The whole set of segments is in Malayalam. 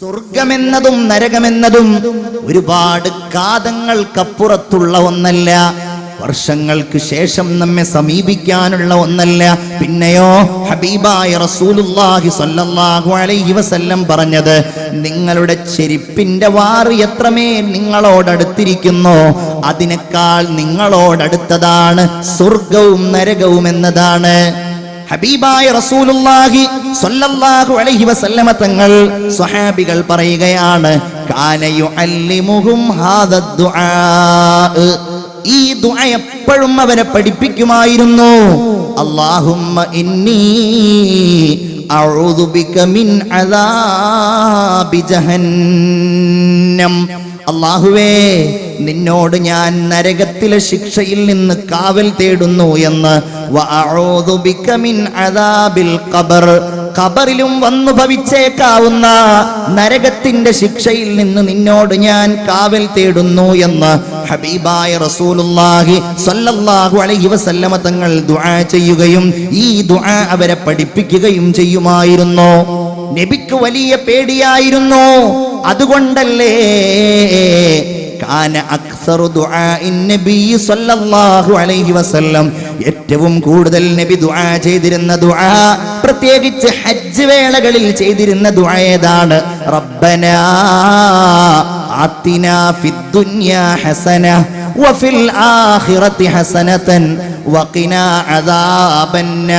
സ്വർഗമെന്നതും നരകമെന്നതും ഒരുപാട് കാതങ്ങൾക്കപ്പുറത്തുള്ള ഒന്നല്ല, വർഷങ്ങൾക്ക് ശേഷം നമ്മെ സമീപിക്കാനുള്ള ഒന്നല്ല. പിന്നെയോ ഹബീബായ റസൂലുള്ളാഹി സ്വല്ലല്ലാഹു അലൈഹി വസല്ലം പറഞ്ഞത്, നിങ്ങളുടെ ചെരുപ്പിന്റെ വാറ് എത്രമേൽ നിങ്ങളോടടുത്തിരിക്കുന്നോ അതിനേക്കാൾ നിങ്ങളോടടുത്തതാണ് സ്വർഗവും നരകവും എന്നതാണ്. ഹബീബായ റസൂലുള്ളാഹി സ്വല്ലല്ലാഹു അലൈഹി വസല്ലമ തങ്ങൾ സ്വഹാബികൾ പറയുകയാണ്, കാന യുഅല്ലിമുഹും ഹാദ ദുആ, ഈ ദുആ എപ്പോഴും അവരെ പഠിപ്പിക്കുമായിരുന്നു. അല്ലാഹുമ്മ ഇന്നി അഊദു ബിക മിൻ അദാബി ജഹന്നം, അല്ലാഹുവേ നിന്നോട് ഞാൻ നരകത്തിലെ ശിക്ഷയിൽ നിന്ന് കാവൽ തേടുന്നു എന്ന്. വഅഊദു ബിക മിൻ അദാബിൽ ഖബർ, ഖബറിലും വന്നു ഭവിച്ചേക്കാവുന്ന നരകത്തിന്റെ ശിക്ഷയിൽ നിന്ന് നിന്നോട് ഞാൻ കാവൽ തേടുന്നു എന്ന് ഹബീബായ റസൂലുള്ളാഹി സ്വല്ലല്ലാഹു അലൈഹി വസല്ലമ തങ്ങൾ ദുആ ചെയ്യുകയും ഈ ദുആ അവരെ പഠിപ്പിക്കുകയും ചെയ്യുമായിരുന്നു. നബിക്ക് വലിയ പേടിയായിരുന്നു. അതുകൊണ്ടല്ലേ കാന അക്സറു ദുആഇൻ നബി സ്വല്ലല്ലാഹു അലൈഹി വസല്ലം, ഏറ്റവും കൂടുതൽ നബി ദുആ ചെയ്തിരുന്ന ദുആ, പ്രത്യേകിച്ച് ഹജ്ജ് വേളകളിൽ ചെയ്തിരുന്ന ദുആ ഏതാണ്? റബ്ബനാ ആതിനാ ഫിദ്ദുനിയാ ഹസന വഫിൽ ആഖിറതി ഹസനതൻ വഖിനാ അദാബന്നാർ.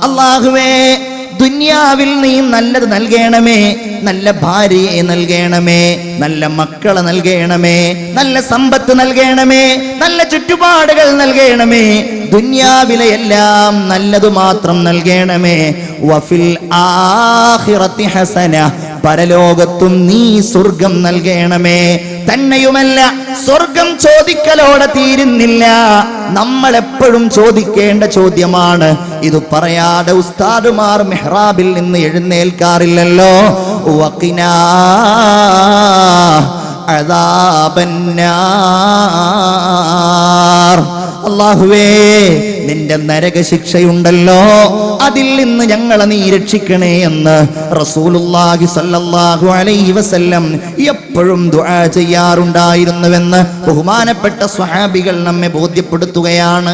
അല്ലാഹുവേ ദുനിയാവിൽ നീ നല്ലത് നൽകണമേ, നല്ല ഭാര്യയെ നൽകണമേ, നല്ല മക്കളെ നൽകണമേ, നല്ല സമ്പത്ത് നൽകണമേ, നല്ല ചുറ്റുപാടുകൾ നൽകണമേ, ദുനിയാവിലെ എല്ലാം നല്ലത് മാത്രം നൽകണമേ. വഫിൽ ആഖിറതി ഹസന, പരലോകത്തും നീ സ്വർഗം നൽകണമേ. തന്നെയുമല്ല, സ്വർഗം ചോദിക്കലോടെ തീരുന്നില്ല. നമ്മൾ എപ്പോഴും ചോദിക്കേണ്ട ചോദ്യമാണ്. ഇത് പറയാതെ ഉസ്താദുമാർ മെഹ്റാബിൽ നിന്ന് എഴുന്നേൽക്കാറില്ലല്ലോ. വഖിനാ അദാബന്നാർ, അല്ലാഹുവേ നിന്റെ നരകശിക്ഷയുണ്ടല്ലോ, അതിൽ നിന്ന് ഞങ്ങളെ നീ രക്ഷിക്കണേ എന്ന് റസൂലുള്ളാഹി സ്വല്ലല്ലാഹു അലൈഹി വസല്ലം എപ്പോഴും ദുആ ചെയ്യാറുണ്ടായിരുന്നുവെന്ന് ബഹുമാനപ്പെട്ട സ്വഹാബികൾ നമ്മെ ബോധ്യപ്പെടുത്തുകയാണ്.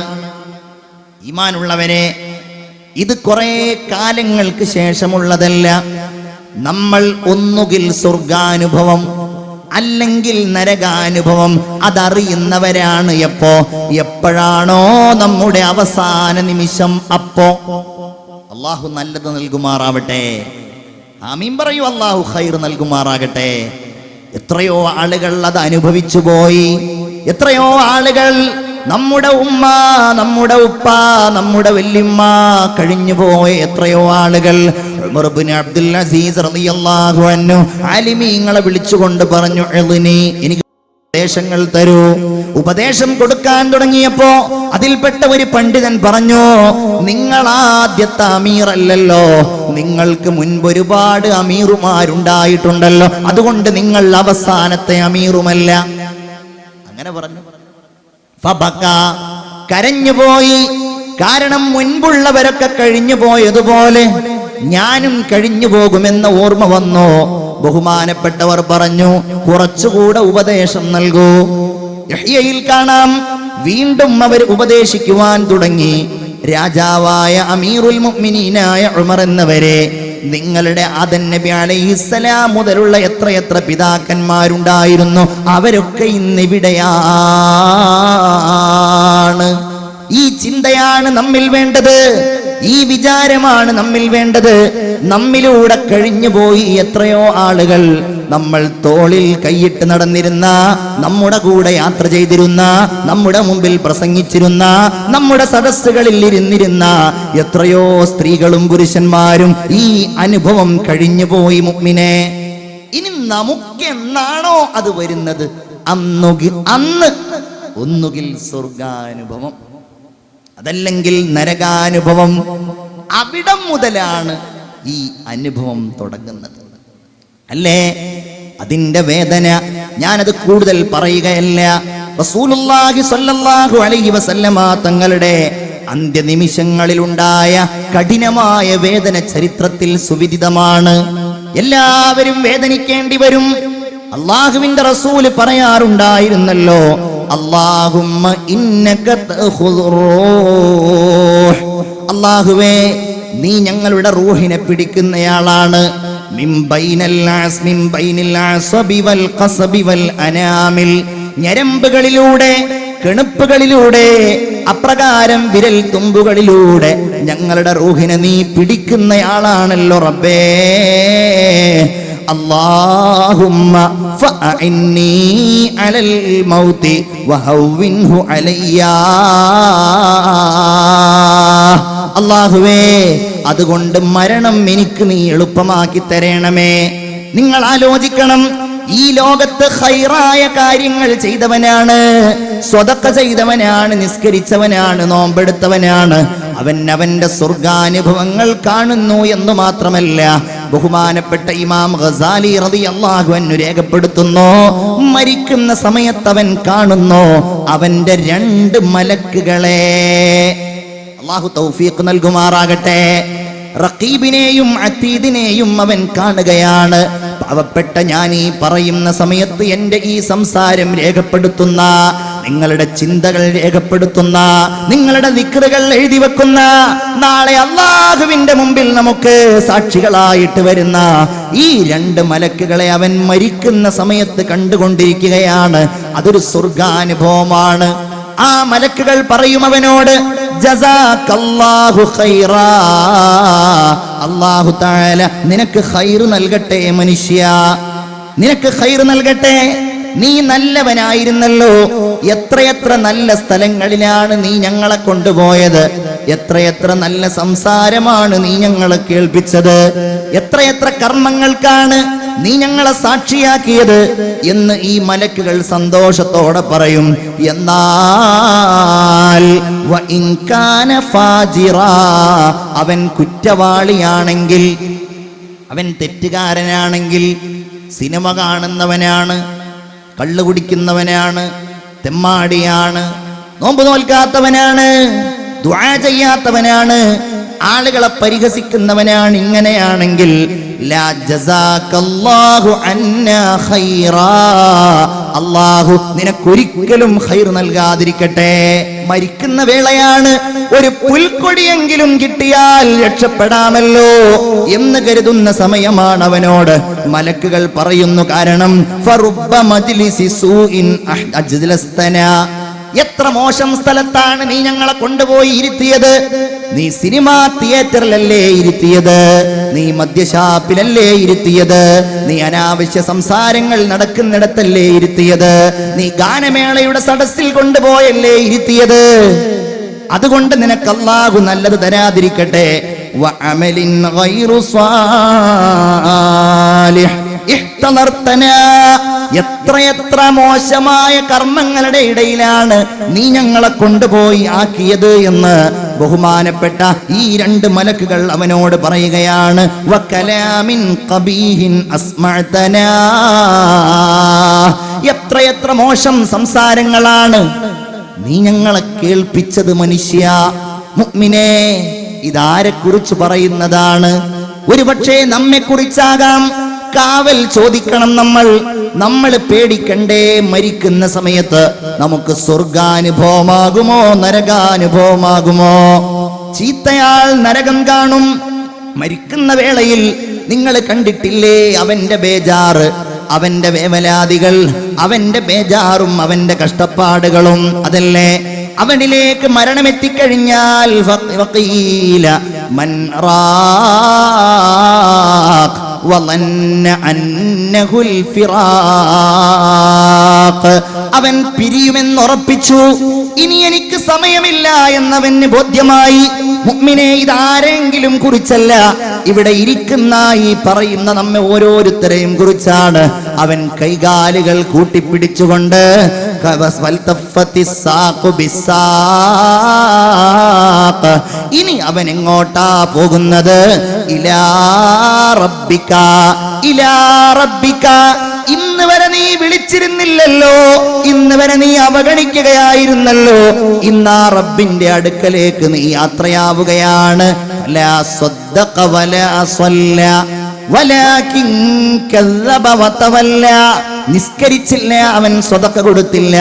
ഈമാനുള്ളവരെ, ഇത് കുറെ കാലങ്ങൾക്ക് ശേഷമുള്ളതല്ല. നമ്മൾ ഒന്നുകിൽ സ്വർഗാനുഭവം അല്ലെങ്കിൽ നരകാനുഭവം അതറിയുന്നവരാണ്. എപ്പോഴാണോ നമ്മുടെ അവസാന നിമിഷം, അപ്പോ അല്ലാഹു നല്ലത് നൽകുമാറാവട്ടെ. ആമീൻ പറയൂ. അല്ലാഹു ഖൈർ നൽകുമാറാകട്ടെ. എത്രയോ ആളുകൾ അത് അനുഭവിച്ചു പോയി. എത്രയോ ആളുകൾ, നമ്മുടെ ഉമ്മ, നമ്മുടെ ഉപ്പ, നമ്മുടെ വല്യമ്മ കഴിഞ്ഞു പോയ എത്രയോ ആളുകൾ. ഉമർ ഇബ്നു അബ്ദുൽ അസീസ് റളിയല്ലാഹു അൻഹു ആലിമീങ്ങളെ വിളിച്ചുകൊണ്ട് പറഞ്ഞു, എനിക്ക് ഉപദേശങ്ങൾ തരൂ. ഉപദേശം കൊടുക്കാൻ തുടങ്ങിയപ്പോ അതിൽപ്പെട്ട ഒരു പണ്ഡിതൻ പറഞ്ഞു, നിങ്ങൾ ആദ്യത്തെ അമീർ അല്ലല്ലോ, നിങ്ങൾക്ക് മുൻപ് ഒരുപാട് അമീറുമാരുണ്ടായിട്ടുണ്ടല്ലോ, അതുകൊണ്ട് നിങ്ങൾ അവസാനത്തെ അമീറുമല്ല. അങ്ങനെ പറഞ്ഞു. ഫബക, കരഞ്ഞുപോയി. കാരണം മുൻപുള്ളവരൊക്കെ കഴിഞ്ഞു പോയതുപോലെ ഞാനും കഴിഞ്ഞു പോകുമെന്ന ഓർമ്മ വന്നു. ബഹുമാനപ്പെട്ടവർ പറഞ്ഞു, കുറച്ചുകൂടെ ഉപദേശം നൽകൂ. യഹ്യയിൽ കാണാം, വീണ്ടും അവർ ഉപദേശിക്കുവാൻ തുടങ്ങി. രാജാവായ അമീറുൽ മുഅ്മിനീനായ ഉമർ എന്നവരെ, നിങ്ങളുടെ ആദം നബി അലൈഹിസ്സലാം മുതലുള്ള എത്രയെത്ര പിതാക്കന്മാരുണ്ടായിരുന്നു, അവരൊക്കെ ഇന്നിവിടെയാണ്. ഈ ചിന്തയാണ് നമ്മിൽ വേണ്ടത്. ഈ വിചാരമാണ് നമ്മിൽ വേണ്ടത്. നമ്മിലൂടെ കഴിഞ്ഞുപോയി എത്രയോ ആളുകൾ. നമ്മൾ തോളിൽ കൈയിട്ട് നടന്നിരുന്ന, നമ്മുടെ കൂടെ യാത്ര ചെയ്തിരുന്ന, നമ്മുടെ മുമ്പിൽ പ്രസംഗിച്ചിരുന്ന, നമ്മുടെ സദസ്സുകളിൽ ഇരുന്നിരുന്ന എത്രയോ സ്ത്രീകളും പുരുഷന്മാരും ഈ അനുഭവം കഴിഞ്ഞുപോയി. മുഅ്മിനെ, ഇനി നമുക്കെന്നാണോ അത് വരുന്നത്, അന്ന് ഒന്നുകിൽ സ്വർഗാനുഭവം അതല്ലെങ്കിൽ നരകാനുഭവം. അവിടം മുതലാണ് ഈ അനുഭവം തുടങ്ങുന്നത്, അല്ലേ? അതിന്റെ വേദന ഞാനത് കൂടുതൽ പറയുകയല്ല. റസൂലുള്ളാഹി സ്വല്ലല്ലാഹു അലൈഹി വസല്ലമ തങ്ങളുടെ അന്ത്യനിമിഷങ്ങളിലുണ്ടായ കഠിനമായ വേദന ചരിത്രത്തിൽ സുവിദിതമാണ്. എല്ലാവരും വേദനിക്കേണ്ടി വരും. അള്ളാഹുവിന്റെ റസൂല് പറയാറുണ്ടായിരുന്നല്ലോ, അല്ലാഹുമ്മ ഇന്നക തഖുദുർ റൂഹ്, അല്ലാഹുവേ നീ ഞങ്ങളുടെ റൂഹിനെ പിടിക്കുന്നയാളാണ്. മിൻ ബൈനൽ അസ്ബി വൽ ഖസ്ബി വൽ അനാമിൽ, ഞരമ്പുകളിലൂടെ കെണുപ്പുകളിലൂടെ അപ്രകാരം വിരൽ തുമ്പുകളിലൂടെ ഞങ്ങളുടെ റൂഹിനെ നീ പിടിക്കുന്നയാളാണല്ലോ റബ്ബേ. അല്ലാഹുമ്മ ഫഅഇന്നി അലൽ മൗതി വഹവ്വിൻഹു അലയ്യാ. അല്ലാഹുവേ അതുകൊണ്ട് മരണം എനിക്ക് നീ എളുപ്പമാക്കി തരണമേ. നിങ്ങൾ ആലോചിക്കണം, ഈ ലോകത്ത് ഖൈറായ കാര്യങ്ങൾ ചെയ്തവനാണ്, സ്വതക്ക ചെയ്തവനാണ്, നിസ്കരിച്ചവനാണ്, നോമ്പെടുത്തവനാണ്, അവന്റെ സ്വർഗാനുഭവങ്ങൾ കാണുന്നു എന്ന് മാത്രമല്ല, ബഹുമാനപ്പെട്ട ഇമാം ഗസാലി റളിയല്ലാഹു അൻഹു രേഖപ്പെടുത്തുന്നു, മരിക്കുന്ന സമയത്ത് അവൻ കാണുന്നു അവന്റെ 2 മലക്കുകളെ. അല്ലാഹു തൗഫീഖ് നൽകുമാറാകട്ടെ. റഖീബിനെയും അതീദിനെയും അവൻ കാണുകയാണ്. പാവപ്പെട്ട ഞാൻ ഈ പറയുന്ന സമയത്ത് എൻ്റെ ഈ സംസാരം രേഖപ്പെടുത്തുന്ന, നിങ്ങളുടെ ചിന്തകൾ രേഖപ്പെടുത്തുന്ന, നിങ്ങളുടെ ദിക്റുകൾ എഴുതി വെക്കുന്ന, നാളെ അല്ലാഹുവിന്റെ മുമ്പിൽ നമുക്ക് സാക്ഷികളായിട്ട് വരുന്ന ഈ 2 മലക്കുകളെ അവൻ മരിക്കുന്ന സമയത്ത് കണ്ടുകൊണ്ടിരിക്കുകയാണ്. അതൊരു സ്വർഗാനുഭവമാണ്. ആ മലക്കുകൾ പറയും അവനോട്, ജസാകല്ലാഹു ഖൈറാ, അല്ലാഹു തആല നിനക്ക് ഖൈർ നൽകട്ടെ മനുഷ്യ, നിനക്ക് ഖൈർ നൽകട്ടെ. നീ നല്ലവനായിരുന്നല്ലോ, എത്രയെത്ര നല്ല സ്ഥലങ്ങളിലാണ് നീ ഞങ്ങളെ കൊണ്ടുപോയത്, എത്രയെത്ര നല്ല സംസാരമാണ് നീ ഞങ്ങളെ കേൾപ്പിച്ചത്, എത്രയെത്ര കർമ്മങ്ങൾക്കാണ് നീ ഞങ്ങളെ സാക്ഷിയാക്കിയത് എന്ന് ഈ മലക്കുകൾ സന്തോഷത്തോടെ പറയും. എന്നാൽ വഇൻ കാന ഫാജിറാ, അവൻ കുറ്റവാളിയാണെങ്കിൽ, അവൻ തെറ്റുകാരനാണെങ്കിൽ, സിനിമ കാണുന്നവനാണ്, കള്ളു കുടിക്കുന്നവനാണ്, തെമ്മാടിയാണ്, നോമ്പ് നോൽക്കാത്തവനാണ്, ദുആ ചെയ്യാത്തവനാണ്, ആളുകളെ പരിഹസിക്കുന്നവനാണ്, ഇങ്ങനെയാണെങ്കിൽ ലാ ജസാകല്ലാഹു അന്നാ ഖൈറാ, അല്ലാഹു നിനക്കൊരിക്കലും ഖൈർ നൽകാതിരിക്കട്ടെ. മരിക്കുന്ന വേളയാണ്, ഒരു പുൽക്കൊടിയെങ്കിലും കിട്ടിയാൽ രക്ഷപ്പെടാമല്ലോ എന്ന് കരുതുന്ന സമയമാണ് അവനോട് മലക്കുകൾ പറയുന്നു. കാരണം ഫറുബ്ബ മജ്ലിസി സൂഇൻ അജ്ലസ്തനാ, എത്ര മോശം സ്ഥലത്താണ് നീ ഞങ്ങളെ കൊണ്ടുപോയി ഇരുത്തിയത്. നീ സിനിമാ തിയേറ്ററിലല്ലേ ഇരുത്തിയത്, നീ മദ്യഷാപ്പിലല്ലേ ഇരുത്തിയത്, നീ അനാവശ്യ സംസാരങ്ങൾ നടക്കുന്നിടത്തല്ലേ ഇരുത്തിയത്, നീ ഗാനമേളയുടെ സദസ്സിൽ കൊണ്ടുപോയല്ലേ ഇരുത്തിയത്. അതുകൊണ്ട് നിനക്ക് അല്ലാഹു നല്ലത് തരാതിരിക്കട്ടെ. വഅമലിൻ ഗൈറു സ്വാലിഹ് ഇഹ്തലർതനാ, എത്രയെത്ര മോശമായ കർമ്മങ്ങളുടെ ഇടയിലാണ് നീ ഞങ്ങളെ കൊണ്ടുപോയി ആക്കിയത് എന്ന് ബഹുമാനപ്പെട്ട ഈ 2 മലക്കുകൾ അവനോട് പറയുകയാണ്. വകലാമിൻ ഖബീഹിൻ അസ്മഅതനാ, എത്രയെത്ര മോശം സംസാരങ്ങളാണ് നീ ഞങ്ങളെ കേൾപ്പിച്ചത് മനുഷ്യ. മുഅ്മിനേ, ഇതാരെ കുറിച്ച് പറയുന്നതാണ്? ഒരുപക്ഷേ നമ്മെ കുറിച്ചാകാം. കാവൽ ചോദിക്കണം നമ്മൾ പേടിക്കണ്ടേ? മരിക്കുന്ന സമയത്ത് നമുക്ക് സ്വർഗാനുഭവമാകുമോ നരകാനുഭവമാകുമോ? ചീത്തയാൾ നരകം കാണും. മരിക്കുന്ന വേളയിൽ നിങ്ങൾ കണ്ടിട്ടില്ലേ അവന്റെ ബേജാറ്, അവന്റെ വേവലാദികൾ, അവന്റെ ബേജാറും അവന്റെ കഷ്ടപ്പാടുകളും. അതല്ലേ അവനിലേക്ക് മരണമെത്തിക്കഴിഞ്ഞാൽ വഖീല മൻ റാഖ് വളന്ന അന്നഹുൽ ഫിറാഖ്, അവൻ പിരിയുമെന്നുറപ്പിച്ചു. ഇനി എനിക്ക് സമയമില്ല എന്നവന് ബോധ്യമായി. മുഅ്മിനേ, ഇതാരെങ്കിലും കുറിച്ചല്ല, ഇവിടെ ഇരിക്കുന്ന ഈ പറയുന്ന നമ്മെ ഓരോരുത്തരെയും കുറിച്ചാണ്. അവൻ കൈകാലുകൾ കൂട്ടിപ്പിടിച്ചുകൊണ്ട് ഇനി അവൻ എങ്ങോട്ടാ പോകുന്നത്? ഇലാ റബ്ബിക, ഇലാ റബ്ബിക, ഇന്ന് വരെ നീ വിളിച്ചിരുന്നില്ലല്ലോ, ഇന്ന് വരെ നീ അവഗണിക്കുകയായിരുന്നല്ലോ, ഇന്നാ റബ്ബിന്റെ അടുക്കലേക്ക് നീ യാത്രയാവുകയാണ്. ലാ സ്വദ്ദഖ വലാ സ്വല്ല വലാകിൻ കസ്സബ വതവല്ല. നിസ്കരിച്ചില്ല, അവൻ സ്വതക്ക കൊടുത്തില്ല,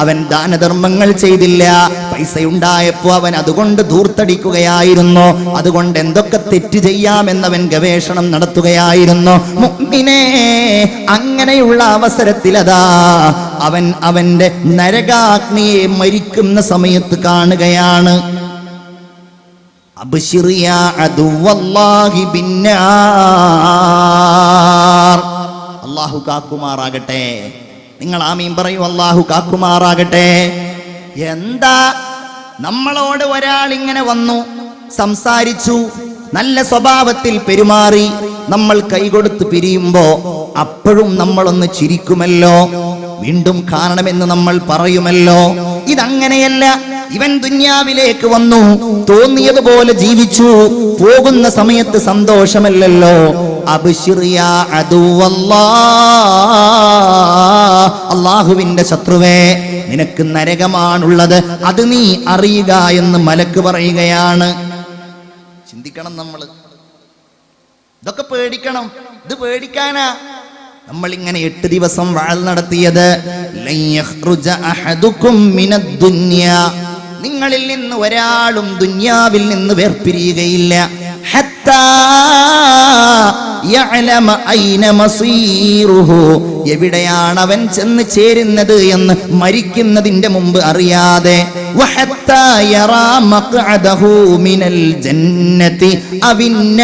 അവൻ ദാനധർമ്മങ്ങൾ ചെയ്തില്ല. പൈസ ഉണ്ടായപ്പോ അവൻ അതുകൊണ്ട് ധൂർത്തടിക്കുകയായിരുന്നു, അതുകൊണ്ട് എന്തൊക്കെ തെറ്റ് ചെയ്യാമെന്നവൻ ഗവേഷണം നടത്തുകയായിരുന്നു. മുഅ്മിനേ, അങ്ങനെയുള്ള അവസരത്തിലതാ അവൻ അവന്റെ നരകാഗ്നിയെ മരിക്കുന്ന സമയത്ത് കാണുകയാണ്. അബ്ശിർ യാ അദുവല്ലാഹി ബിന്നാർ. അല്ലാഹു കാക്കുമാറാകട്ടെ. നിങ്ങൾ ആമീൻ പറയൂ. അല്ലാഹു കാക്കുമാറാകട്ടെ. എന്താ, നമ്മളോട് ഒരാൾ ഇങ്ങനെ വന്നു, സംസാരിച്ചു, നല്ല സ്വഭാവത്തിൽ പെരുമാറി, നമ്മൾ കൈകൊടുത്ത് പിരിയുമ്പോ അപ്പോഴും നമ്മളൊന്ന് ചിരിക്കുമല്ലോ, വീണ്ടും കാണണമെന്ന് നമ്മൾ പറയുമല്ലോ. ഇതങ്ങനെയല്ല. ഇവൻ ദുന്യാവിലേക്ക് വന്നു, തോന്നിയതുപോലെ ജീവിച്ചു, പോകുന്ന സമയത്ത് സന്തോഷമല്ലല്ലോ. അബ്ശിർ യാ അദുവല്ലാഹ്, അല്ലാഹുവിന്റെ ശത്രുവേ, നിനക്ക് നരകമാണുള്ളത്, അത് നീ അറിയുക എന്ന് മലക്ക് പറയുകയാണ്. ചിന്തിക്കണം, നമ്മൾ ഇതൊക്കെ പേടിക്കണം. ഇത് പേടിക്കാനാ നമ്മൾ ഇങ്ങനെ 8 ദിവസം വഅൽ നടത്തിയത്. ലൻ യഖ്റുജ അഹദുകും മിനദ് ദുനിയാ, നിങ്ങളിൽ നിന്ന് ഒരാളും ദുനിയാവിൽ നിന്ന് വേർപിരിയുകയില്ല. ഹത്താ യഅലമ ഐന മസീറുഹു, എവിടെയാണ് അവൻ ചെന്ന് ചേരുന്നത് എന്ന് മരിക്കുന്നതിന്റെ മുമ്പ് അറിയാതെ. വഹത്താ യറാ മഖ്അദഹു മിനൽ ജന്നതി അവിന്നാർ,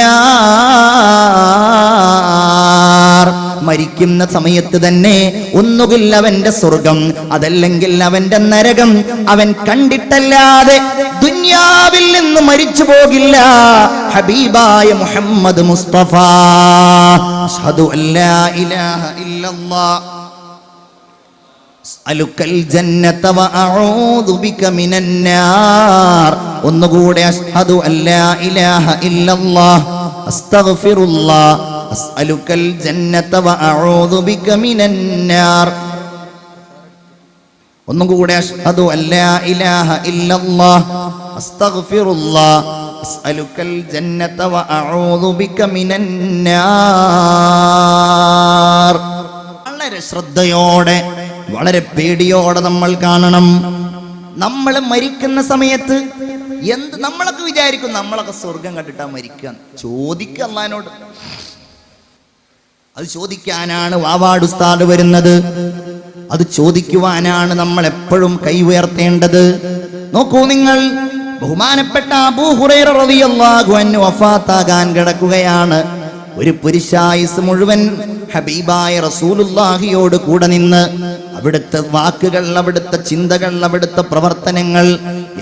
മരിക്കുന്ന സമയത്ത് തന്നെ ഒന്നുകിൽ അവന്റെ സ്വർഗം, അതല്ലെങ്കിൽ അവന്റെ നരകം അവൻ കണ്ടിട്ടല്ലാതെ ദുനിയാവിൽ നിന്ന് മരിച്ചു പോകില്ല. ഹബീബായ മുഹമ്മദ് മുസ്തഫ അഷ്ഹദു അല്ലാ ഇലാഹ ഇല്ലല്ലാഹ് അസ്അലുക്കൽ ജന്നത വഅഊദു ബിക മിനന്നാർ. ഒന്നുകൂടെ അഷ്ഹദു അല്ലാ ഇലാഹ ഇല്ലല്ലാഹ് അസ്തഗ്ഫിറുല്ലാഹ് അസ്അലുക്കൽ ജന്നത വഅഊദു ബിക മിനന്നാർ. ഒന്നുകൂടെ അഷ്ഹദു അല്ലാ ഇലാഹ ഇല്ലല്ലാഹ് അസ്തഗ്ഫിറുല്ലാഹ് അസ്അലുക്കൽ ജന്നത വഅഊദു ബിക മിനന്നാർ. വളരെ ശ്രദ്ധയോടെ, വളരെ പേടിയോടെ നമ്മൾ കാണണം. നമ്മൾ മരിക്കുന്ന സമയത്ത് നമ്മളൊക്കെ വിചാരിക്കും നമ്മളൊക്കെ സ്വർഗം കണ്ടിട്ടാ മരിക്കുക. ചോദിക്കുക അല്ലാഹുവിനോട്. അത് ചോദിക്കാനാണ് വാവാട് ഉസ്താദ് വരുന്നത്. അത് ചോദിക്കുവാനാണ് നമ്മൾ എപ്പോഴും കൈ ഉയർത്തേണ്ടത്. നോക്കൂ നിങ്ങൾ, ബഹുമാനപ്പെട്ട അബൂ ഹുറൈറ റളിയല്ലാഹു അൻഹു വഫാത്താകാൻ കിടക്കുകയാണ്. ഒരു പുരുഷായുസ് മുഴുവൻ ഹബീബായ റസൂലുള്ളാഹിയോട് കൂടെ നിന്ന് അവിടുത്തെ വാക്കുകൾ, അവിടുത്തെ ചിന്തകൾ, അവിടുത്തെ പ്രവർത്തനങ്ങൾ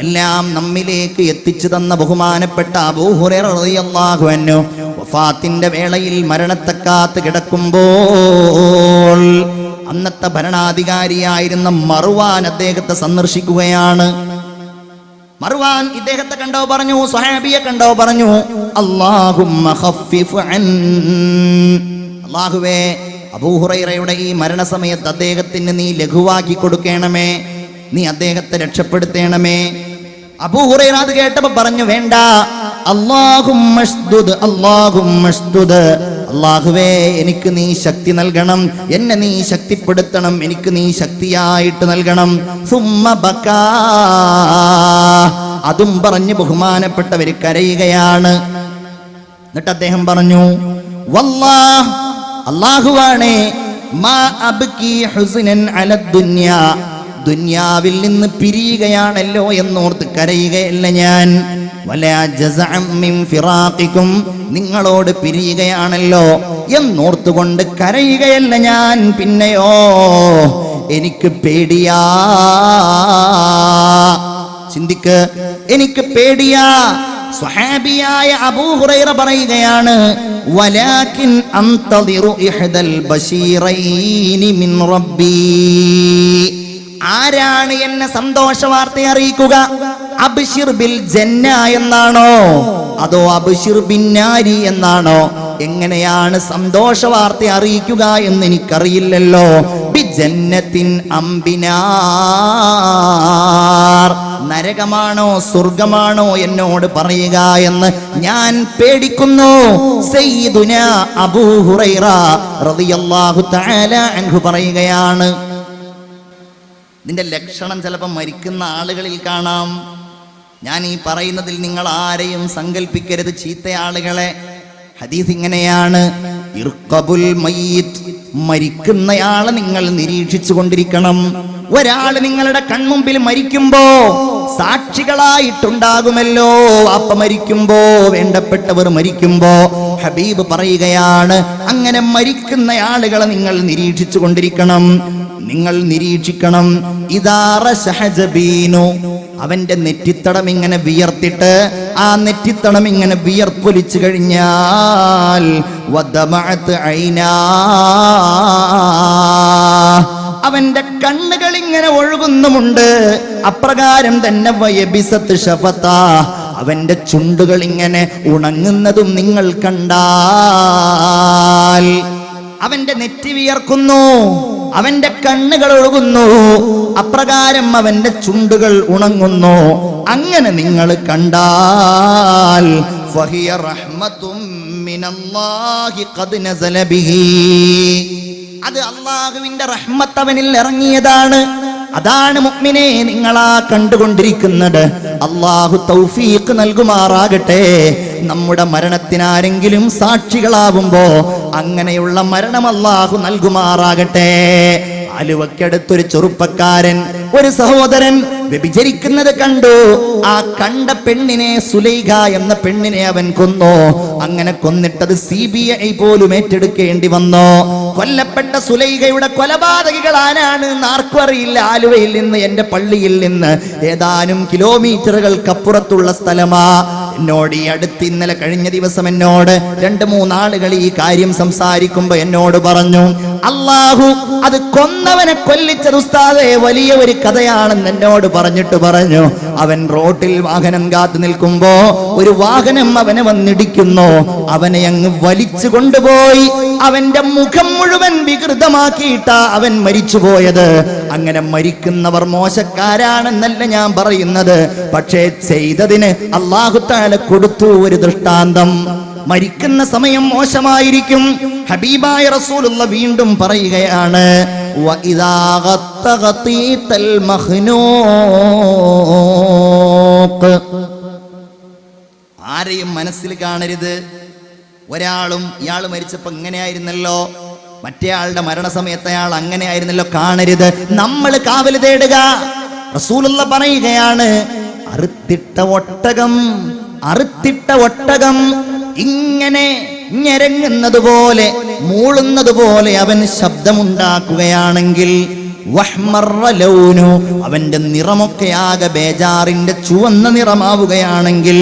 എല്ലാം നമ്മിലേക്ക് എത്തിച്ചു തന്ന ബഹുമാനപ്പെട്ട അബൂ ഹുറൈറ റളിയല്ലാഹു അൻഹു വഫാത്തിന്റെ വേളയിൽ മരണത്തെ കാത്ത് കിടക്കുമ്പോൾ അന്നത്തെ ഭരണാധികാരിയായിരുന്ന മർവാൻ അദ്ദേഹത്തെ സന്ദർശിക്കുകയാണ്. മർവാൻ ഇദ്ദേഹത്തെ കണ്ടോ പറഞ്ഞു, സ്വഹാബിയെ കണ്ടോ പറഞ്ഞു, അല്ലാഹുമ്മ ഖഫിഫ് അൻ, അല്ലാഹുവേ അബൂ ഹുറൈറയുടെ ഈ മരണസമയത്ത് അദ്ദേഹത്തിന് നീ ലഘുവാക്കി കൊടുക്കണമേ, നീ അദ്ദേഹത്തെ രക്ഷപ്പെടുത്തണമേ. അബൂ ഹുറൈറ അത് കേട്ടപ്പോ പറഞ്ഞു, വേണ്ട, അല്ലാഹുമ്മശ്ദുദ് അല്ലാഹുമ്മശ്ദുദ്, അല്ലാഹുവേ എനിക്ക് നീ ശക്തി നൽകണം, എന്നെ നീ ശക്തിപ്പെടുത്തണം, എനിക്ക് നീ ശക്തിയായിട്ട് നൽകണം. സുമ്മ ബകാ, അതും പറഞ്ഞ് ബഹുമാനപ്പെട്ടവര് കരയുകയാണ്. എന്നിട്ട് അദ്ദേഹം പറഞ്ഞു, വല്ലാഹ്, അല്ലാഹുവാണേ, മാ അബ്കി ഹുസ്നൻ അലദ് ദുനിയാ, ദുനിയാവിൽ നിന്ന് പിരിയുകയാണല്ലോ എന്നോർത്ത് കരയുകയല്ല ഞാൻ. വലാ ജസഅം മിൻ ഫിറാഖികും, നിങ്ങളോട് പിരിയുകയാണല്ലോ എന്നോർത്തുകൊണ്ട് കരയുകയല്ല ഞാൻ. പിന്നെയോ എനിക്ക് പേടിയാ. ചിന്തിക്ക്, എനിക്ക് പേടിയാ. സ്വഹാബിയായ അബൂ ഹുറൈറ പറയുകയാണ്, വലാകിൻ അൻതദിറു ഇഹ്ദൽ ബശീറൈനി മിൻ റബ്ബി, ആരാണ് എന്നെ സന്തോഷ വാർത്ത അറിയിക്കുക? അബ്ശിർ ബിൽ ജന്ന എന്നാണോ അതോ അബ്ശിർ ബിന്നാരി എന്നാണോ? എങ്ങനെയാണ് സന്തോഷ വാർത്ത അറിയിക്കുക എന്ന് എനിക്കറിയില്ലല്ലോ. ബി ജന്നത്തിൻ അംബിനാർ, നരകമാണോ സ്വർഗമാണോ എന്നോട് പറയുക എന്ന് ഞാൻ പേടിക്കുന്നു. സയ്യിദുനാ അബൂ ഹുറൈറ റളിയല്ലാഹു തആല അൻഹു പറയുകയാണ്. ഇതിന്റെ ലക്ഷണം ചിലപ്പോൾ മരിക്കുന്ന ആളുകളിൽ കാണാം. ഞാൻ ഈ പറയുന്നതിൽ നിങ്ങൾ ആരെയും സങ്കല്പിക്കരുത് ചീത്ത ആളുകളെ. ഹദീസ് ഇങ്ങനെയാണ്: ഇർഖബുൽ മയ്യിത്ത്, മരിക്കുന്നയാളെ നിങ്ങൾ നിരീക്ഷിച്ചു കൊണ്ടിരിക്കണം. ഒരാൾ നിങ്ങളുടെ കൺമുമ്പിൽ മരിക്കുമ്പോ സാക്ഷികളായിട്ടുണ്ടാകുമല്ലോ. അപ്പ മരിക്കുമ്പോ, വേണ്ടപ്പെട്ടവർ മരിക്കുമ്പോ ഹബീബ് പറയുകയാണ്, അങ്ങനെ മരിക്കുന്ന ആളുകളെ നിങ്ങൾ നിരീക്ഷിച്ചു കൊണ്ടിരിക്കണം. നിങ്ങൾ നിരീക്ഷിക്കണം. ഇദാറ ശഹജബീനു, അവന്റെ നെറ്റിത്തടം ഇങ്ങനെ വിയർത്തിട്ട് ആ നെറ്റിത്തടം ഇങ്ങനെ വിയർപ്പൊലിച്ചു കഴിഞ്ഞാൽ വദമഅത് ഐനാ, അവന്റെ കണ്ണുകൾ ഇങ്ങനെ ഒഴുകുന്നുമുണ്ട്. അപ്രകാരം തന്നെ വയബിസത്ത് ഷഫത, അവന്റെ ചുണ്ടുകൾ ഇങ്ങനെ ഉണങ്ങുന്നതും നിങ്ങൾ കണ്ടാൽ. അവന്റെ നെറ്റി വിയർക്കുന്നു, അവന്റെ കണ്ണുകൾ ഒഴുകുന്നു, അപ്രകാരം അവന്റെ ചുണ്ടുകൾ ഉണങ്ങുന്നു. അങ്ങനെ നിങ്ങൾ കണ്ടാൽ ഫഹിയ റഹ്മത്തും മിനല്ലാഹി ഖദ് നസല ബിഹി, അത് അല്ലാഹുവിന്റെ റഹ്മത്ത് അവനിൽ ഇറങ്ങിയതാണ്. അതാണ് മുഅ്മിനേ നിങ്ങളാ കണ്ടുകൊണ്ടിരിക്കുന്നത്. അല്ലാഹു തൗഫീഖ് നൽകുമാറാകട്ടെ. നമ്മുടെ മരണത്തിനാരെങ്കിലും സാക്ഷികളാവുമ്പോ അങ്ങനെയുള്ള മരണം അല്ലാഹു നൽകുമാറാകട്ടെ. ആലുവക്കടുത്തൊരു ചെറുപ്പക്കാരൻ, ഒരു സഹോദരൻ വ്യഭിചരിക്കുന്നത് കണ്ടു. ആ കണ്ട പെണ്ണിനെ, സുലൈഖ എന്ന പെണ്ണിനെ അവൻ കൊന്നു. അങ്ങനെ കൊന്നിട്ടത് CBI പോലും ഏറ്റെടുക്കേണ്ടി വന്നു. കൊല്ലപ്പെട്ട സുലൈഖയുടെ കൊലപാതകികൾ ആരാണ് ആർക്കും അറിയില്ല. ആലുവയിൽ നിന്ന്, എന്റെ പള്ളിയിൽ നിന്ന് ഏതാനും കിലോമീറ്ററുകൾക്കപ്പുറത്തുള്ള സ്ഥലമാ. എന്നോട് ഈ അടുത്ത് ഇന്നലെ കഴിഞ്ഞ ദിവസം എന്നോട് 2-3 ആളുകൾ ഈ കാര്യം സംസാരിക്കുമ്പോ എന്നോട് പറഞ്ഞു, അല്ലാഹു അത് കൊന്നവനെ കൊല്ലിച്ചത് ഉസ്താദേ വലിയ ഒരു കഥയാണെന്ന് എന്നോട് പറഞ്ഞിട്ട് പറഞ്ഞു. അവൻ റോട്ടിൽ വാഹനം കാത്തു നിൽക്കുമ്പോ ഒരു വാഹനം അവനെ വന്നിടിക്കുന്നു. അവനെ അങ്ങ് വലിച്ചു കൊണ്ടുപോയി അവന്റെ മുഖം മുഴുവൻ വികൃതമാക്കിയിട്ടാ അവൻ മരിച്ചുപോയത്. അങ്ങനെ മരിക്കുന്നവർ മോശക്കാരാണെന്നല്ല ഞാൻ പറയുന്നത്, പക്ഷേ ചെയ്തതിന് അല്ലാഹു തആല കൊടുത്തു ഒരു ദൃഷ്ടാന്തം. മരിക്കുന്ന സമയം മോശമായിരിക്കും. ഹബീബായ റസൂലുള്ള വീണ്ടും പറയുകയാണ്, വഇദാ ഗത്തഗതീതൽ മഖ്നൂഖ്, ആരെയും മനസ്സിൽ കാണരുത്. ഒരാളും ഇയാൾ മരിച്ചപ്പോ ഇങ്ങനെയായിരുന്നല്ലോ, മറ്റേ ആളുടെ മരണസമയത്ത് അയാൾ അങ്ങനെയായിരുന്നല്ലോ കാണരുത്. നമ്മൾ കാവൽ തേടുക. റസൂലുള്ള പറയുകയാണ്, അറുത്തിട്ട ഒട്ടകം ഇങ്ങനെ ഞെരങ്ങുന്നത് പോലെ, മൂളുന്നത് പോലെ അവൻ ശബ്ദമുണ്ടാക്കുകയാണെങ്കിൽ വഹ്മറ ലൗനു, അവന്റെ നിറമൊക്കെ ആകെ ബേജാറിന്റെ ചുവന്ന നിറമാവുകയാണെങ്കിൽ,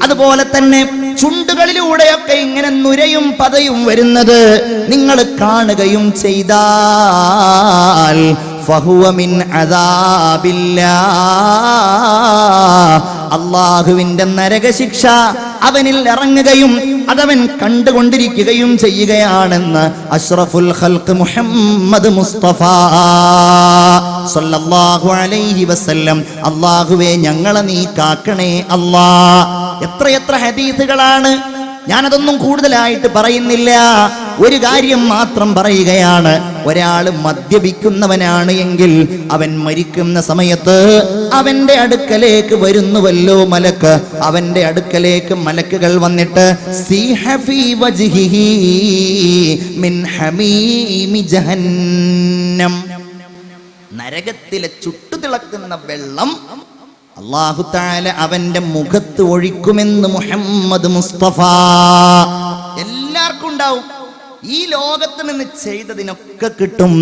അതുപോലെ തന്നെ ചുണ്ടുകളിലൂടെയൊക്കെ ഇങ്ങനെ നുരയും പതയും വരുന്നത് നിങ്ങൾ കാണുകയും ചെയ്താൽ ഫഹുവ മിൻ അദാബില്ലാഹ്, അല്ലാഹുവിന്റെ നരകശിക്ഷ അവനിൽ ഇറങ്ങുകയും അതവൻ കണ്ടുകൊണ്ടിരിക്കുകയും ചെയ്യുകയാണെന്ന് അഷ്റഫുൽ ഖൽഖ് മുഹമ്മദ് മുസ്തഫ സല്ലല്ലാഹു അലൈഹി വസല്ലം. അല്ലാഹുവേ ഞങ്ങളെ നീ കാക്കണേ അല്ലാ. എത്രയെത്ര ഹദീസുകളാണ്. ഞാനതൊന്നും കൂടുതലായിട്ട് പറയുന്നില്ല. ഒരു കാര്യം മാത്രം പറയുകയാണ്, ഒരാൾ മദ്യപിക്കുന്നവനാണ് എങ്കിൽ അവൻ മരിക്കുന്ന സമയത്ത് അവന്റെ അടുക്കലേക്ക് വരുന്നുവല്ലോ മലക്ക്. അവന്റെ അടുക്കലേക്ക് മലക്കുകൾ വന്നിട്ട് സീഹ ഫീ വജ്ഹിഹി മിൻ ഹമീമി ജഹന്നം, നരകത്തിലെ ചുട്ടുതിളക്കുന്ന വെള്ളം അല്ലാഹു തആല അവന്റെ മുഖത്ത് ഒഴിക്കുമെന്ന് മുഹമ്മദ് മുസ്തഫ. എല്ലാവർക്കും ഉണ്ടാവും. ഈ ലോകത്ത് നിന്ന് ചെയ്തതിനൊക്കെ കിട്ടും.